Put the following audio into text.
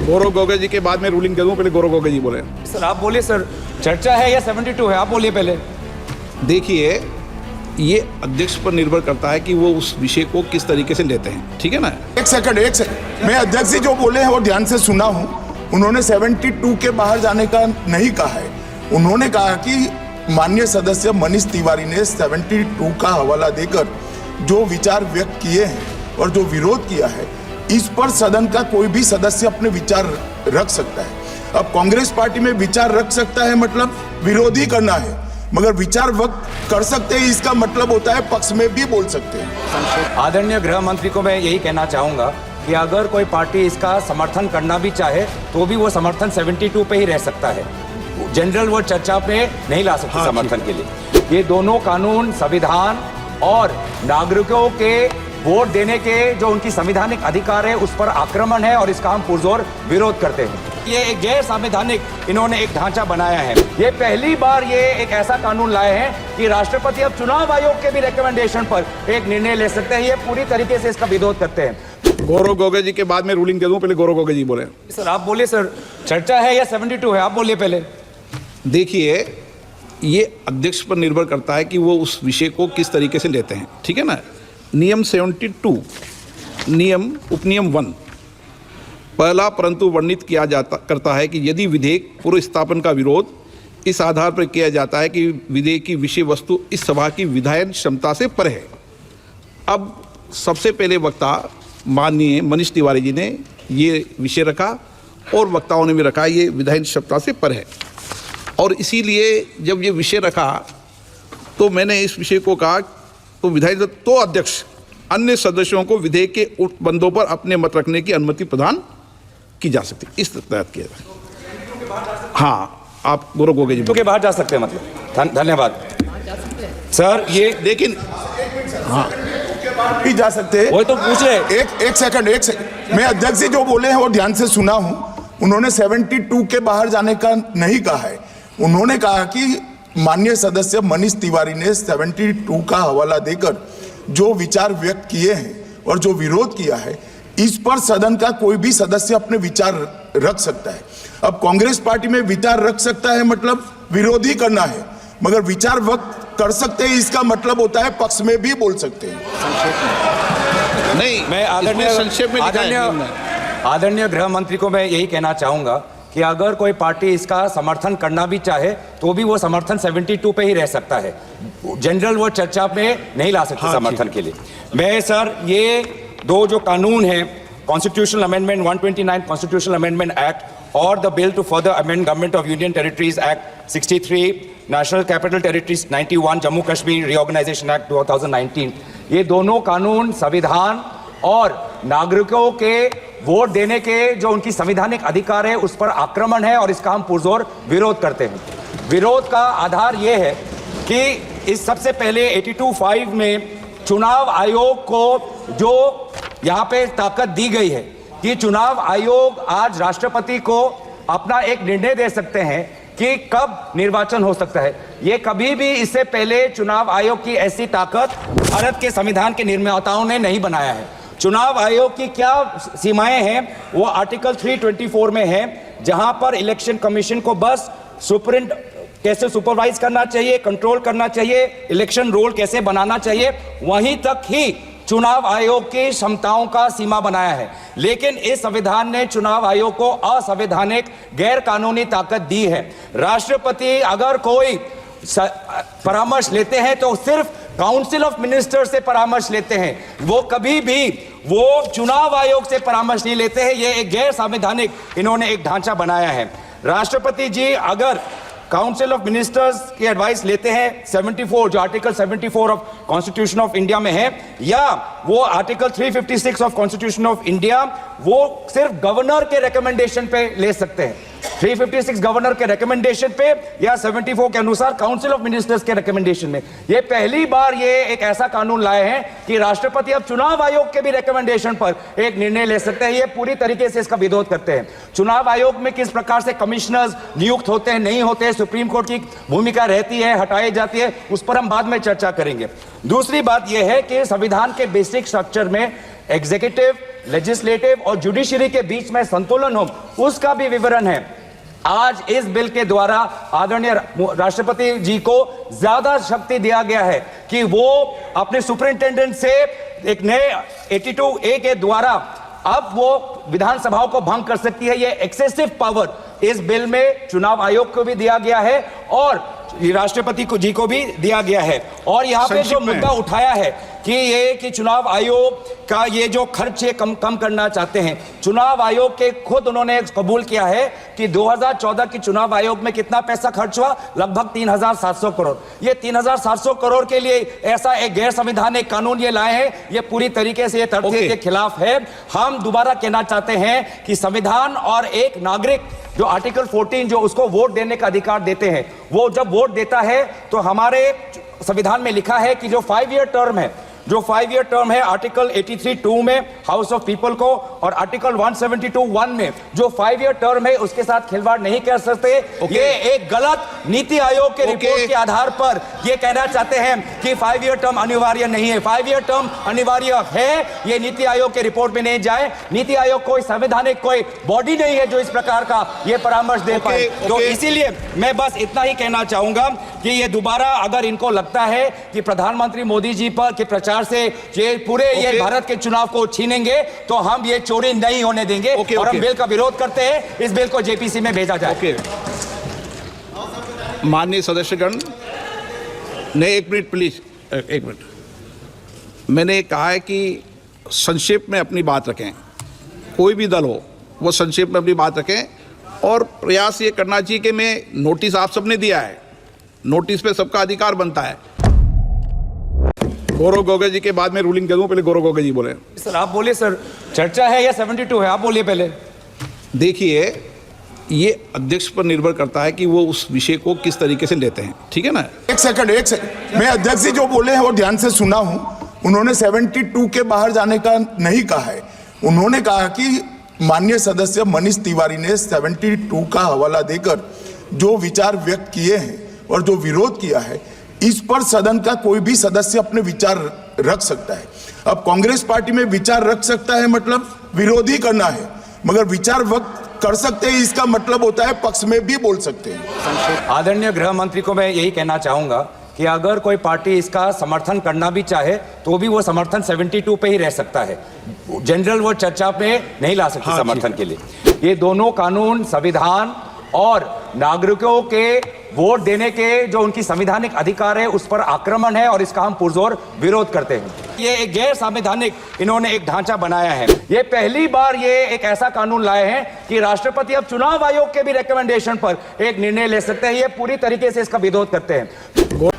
गौरव गोगोई जी के बाद में रूलिंग दे दूं, पहले गौरव गोगोई जी बोले। सर आप बोलिए सर, चर्चा है या 72 है, आप बोलिए पहले। देखिए, ये अध्यक्ष पर निर्भर करता है कि वो उस विषय को किस तरीके से लेते हैं, ठीक है ना। एक सेकंड मैं अध्यक्ष जी जो बोले हैं वो ध्यान से सुना हूं। उन्होंने 72 के बाहर जाने का नहीं कहा है। उन्होंने कहा कि माननीय सदस्य मनीष तिवारी ने 72 का हवाला देकर जो विचार व्यक्त किए हैं और जो विरोध किया है, इस पर सदन का कोई भी सदस्य अपने विचार रख सकता है। अब कांग्रेस पार्टी में विचार रख सकता है मतलब विरोध ही करना है, मगर विचार व्यक्त कर सकते हैं इसका मतलब होता है पक्ष में भी बोल सकते हैं। आदरणीय गृह मंत्री को मैं यही कहना चाहूंगा कि अगर कोई पार्टी इसका समर्थन करना भी चाहे तो भी वो समर्थन 72 पे ही रह सकता है, जनरल वो चर्चा पे नहीं ला सकती समर्थन के लिए। ये दोनों कानून संविधान और नागरिकों के वोट देने के जो उनकी संवैधानिक अधिकार है उस पर आक्रमण है और इसका हम पुरजोर विरोध करते हैं। ये एक गैर संवैधानिक इन्होंने एक ढांचा बनाया है। ये पहली बार ये एक ऐसा कानून लाए हैं कि राष्ट्रपति अब चुनाव आयोग के भी रिकमेंडेशन पर एक निर्णय ले सकते हैं। ये पूरी तरीके से इसका विरोध करते हैं। गौरव गोगोई जी के बाद में रूलिंग दे दूं, पहले गौरव गोगोई जी बोले। सर आप बोलिए सर, चर्चा है या 72 है, आप बोलिए पहले। देखिए, ये अध्यक्ष पर निर्भर करता है कि वो उस विषय को किस तरीके से लेते हैं, ठीक है ना। नियम 72 नियम उपनियम 1 पहला परंतु वर्णित किया जाता करता है कि यदि विधेयक पूर्व स्थापन का विरोध इस आधार पर किया जाता है कि विधेयक की विषय वस्तु इस सभा की विधायन क्षमता से परे है। अब सबसे पहले वक्ता माननीय मनीष तिवारी जी ने ये विषय रखा और वक्ताओं ने भी रखा ये विधायन क्षमता से परे है, और इसीलिए जब ये विषय रखा तो मैंने इस विषय को कहा तो विधायक तो अध्यक्ष अन्य सदस्यों को विधेयक के बंदों पर अपने मत रखने की अनुमति प्रदान की जा सकती, इस तहत किया जाए। हाँ, आप गौरव गोगोई जी के बाहर जा सकते हैं, मतलब धन्यवाद सर। ये लेकिन हाँ भी जा सकते हैं, वही तो पूछ रहे। एक सेकंड मैं अध्यक्ष जी जो बोले हैं वो ध्यान से सुना हूं। उन्होंने 72 के बाहर जाने का नहीं कहा है। उन्होंने कहा कि माननीय सदस्य मनीष तिवारी ने 72 का हवाला देकर जो विचार व्यक्त किए हैं और जो विरोध किया है, इस पर सदन का कोई भी सदस्य अपने विचार रख सकता है। अब कांग्रेस पार्टी में विचार रख सकता है मतलब विरोध ही करना है, मगर विचार व्यक्त कर सकते हैं इसका मतलब होता है पक्ष में भी बोल सकते हैं। नहीं, मैं आदरणीय गृह मंत्री को मैं यही कहना चाहूंगा कि अगर कोई पार्टी इसका समर्थन करना भी चाहे तो भी वो समर्थन 72 पे ही रह सकता है, जनरल वो चर्चा पे नहीं ला सकती समर्थन के लिए। मैं सर ये दो जो कानून हैं, constitutional amendment 129 constitutional amendment act और the bill to further amend government of union territories act 63, national capital territories 91, Jammu Kashmir reorganisation act 2019, ये दोनों कानून संविधान और नागरिकों के वोट देने के जो उनकी संवैधानिक अधिकार है उस पर आक्रमण है और इसका हम पुरजोर विरोध करते हैं। विरोध का आधार यह है कि इस सबसे पहले 82(5) में चुनाव आयोग को जो यहाँ पे ताकत दी गई है कि चुनाव आयोग आज राष्ट्रपति को अपना एक निर्णय दे सकते हैं कि कब निर्वाचन हो सकता है। ये कभी भी इससे पहले चुनाव आयोग की ऐसी ताकत भारत के संविधान के निर्माताओं ने नहीं बनाया है। चुनाव आयोग की क्या सीमाएं हैं वो आर्टिकल 324 में है, जहां पर इलेक्शन कमीशन को बस कैसे सुपरवाइज करना चाहिए, कंट्रोल करना चाहिए, इलेक्शन रोल कैसे बनाना चाहिए, वहीं तक ही चुनाव आयोग की क्षमताओं का सीमा बनाया है। लेकिन इस संविधान ने चुनाव आयोग को असंवैधानिक गैर कानूनी ताकत दी है। राष्ट्रपति अगर कोई परामर्श लेते हैं तो सिर्फ काउंसिल ऑफ मिनिस्टर से परामर्श लेते हैं, वो कभी भी वो चुनाव आयोग से परामर्श नहीं लेते हैं। ये एक गैर संवैधानिक इन्होंने एक ढांचा बनाया है। राष्ट्रपति जी अगर काउंसिल ऑफ मिनिस्टर्स की एडवाइस लेते हैं 74 जो article 74 of constitution of India में है, या वो article 356 of constitution of India, वो सिर्फ गवर्नर के रिकमेंडेशन पे ले सकते हैं। 356 गवर्नर के रिकमेंडेशन पे या 74 के अनुसार काउंसिल ऑफ मिनिस्टर्स के रिकमेंडेशन में। ये पहली बार ये एक ऐसा कानून लाए हैं कि राष्ट्रपति अब चुनाव आयोग के भी रिकमेंडेशन पर एक निर्णय ले सकते हैं। ये पूरी तरीके से इसका विरोध करते हैं। चुनाव आयोग में किस प्रकार से कमिश्नर्स नियुक्त होते हैं, नहीं होते हैं, सुप्रीम कोर्ट की भूमिका रहती है, हटाई जाती है, उस पर हम बाद में चर्चा करेंगे। दूसरी बात यह है कि संविधान के बेसिक स्ट्रक्चर में एग्जीक्यूटिव, लेजिस्लेटिव और जुडिशरी के बीच में संतुलन हो, उसका भी विवरण है। आज इस बिल के द्वारा आदरणीय राष्ट्रपति जी को ज्यादा शक्ति दिया गया है कि वो अपने सुपरिंटेंडेंट से एक नए 82A के द्वारा अब वो विधानसभाओं को भंग कर सकती है। ये एक्सेसिव पावर इस बिल में चुनाव आयोग को भी दिया गया है और राष्ट्रपति जी को भी दिया गया है। और यहाँ पे जो मुद्दा उठाया है कि चुनाव आयोग का ये जो खर्च है कम करना चाहते हैं, चुनाव आयोग के खुद उन्होंने कबूल किया है कि 2014 की चुनाव आयोग में कितना पैसा खर्च हुआ, लगभग 3700 करोड़। ये 3700 करोड़ के लिए ऐसा एक गैर संवैधानिक कानून ये लाए हैं, ये पूरी तरीके से ये तथ्य के खिलाफ है। हम दोबारा कहना चाहते हैं कि संविधान और एक नागरिक जो आर्टिकल 14 जो उसको वोट देने का अधिकार देते हैं, वो जब वोट देता है तो हमारे संविधान में लिखा है कि जो 5 ईयर टर्म है, जो 5 ईयर टर्म है आर्टिकल 83(2) में हाउस ऑफ पीपल को और आर्टिकल 172(1) में जो 5 ईयर टर्म है उसके साथ खिलवाड़ नहीं कर सकते। ये एक गलत नीति आयोग के रिपोर्ट के आधार पर ये कहना चाहते हैं कि 5 ईयर टर्म अनिवार्य नहीं है। 5 ईयर टर्म अनिवार्य है, ये नीति आयोग के रिपोर्ट में नहीं जाए। नीति आयोग कोई संवैधानिक कोई बॉडी नहीं है जो इस प्रकार का ये परामर्श दे पाए। तो इसीलिए मैं बस इतना ही कहना चाहूंगा कि ये दोबारा अगर इनको लगता है कि प्रधानमंत्री मोदी जी पर के प्रचार से ये पूरे ये भारत के चुनाव को छीनेंगे तो हम ये चोरी नहीं होने देंगे और हम बिल का विरोध करते हैं। इस बिल को जेपीसी में भेजा जाए। माननीय सदस्यगण ने 1 मिनट प्लीज, 1 मिनट। मैंने कहा है कि संक्षेप में अपनी बात रखें, कोई भी दल हो वो संक्षेप में अपनी बात रखें और प्रयास ये करना चाहिए कि मैं नोटिस आप सबने दिया है, नोटिस पे सबका अधिकार बनता है। गौरव गोगोई जी के बाद में रूलिंग दे दूं, पहले गौरव गोगोई जी बोले। सर आप बोलिए सर, चर्चा है या 72 है, आप बोलिए पहले। देखिए, ये अध्यक्ष पर निर्भर करता है कि वो उस विषय को किस तरीके से लेते हैं, ठीक है ना। एक सेकंड, मैं अध्यक्ष जी जो बोले हैं वो ध्यान से सुना हूं। उन्होंने 72 के बाहर जाने का नहीं कहा है। उन्होंने कहा कि माननीय सदस्य मनीष तिवारी ने 72 का हवाला देकर जो विचार व्यक्त किए हैं और जो विरोध किया है, इस पर सदन का कोई भी सदस्य अपने विचार रख सकता है। अब कांग्रेस पार्टी में विचार रख सकता है मतलब विरोध ही करना है, मगर विचार व्यक्त कर सकते हैं इसका मतलब होता है पक्ष में भी बोल सकते हैं। आदरणीय गृह मंत्री को मैं यही कहना चाहूंगा कि अगर कोई पार्टी इसका समर्थन करना भी चाहे तो भी वो समर्थन 72 पे ही रह सकता है, जनरल वो चर्चा पे नहीं ला सकती समर्थन के लिए। ये दोनों कानून संविधान और नागरिकों के वोट देने के जो उनकी संवैधानिक अधिकार है उस पर आक्रमण है और इसका हम पुरजोर विरोध करते हैं। ये एक गैर संवैधानिक इन्होंने एक ढांचा बनाया है। ये पहली बार ये एक ऐसा कानून लाए हैं कि राष्ट्रपति अब चुनाव आयोग के भी रिकमेंडेशन पर एक निर्णय ले सकते हैं। ये पूरी तरीके से इसका विरोध करते हैं।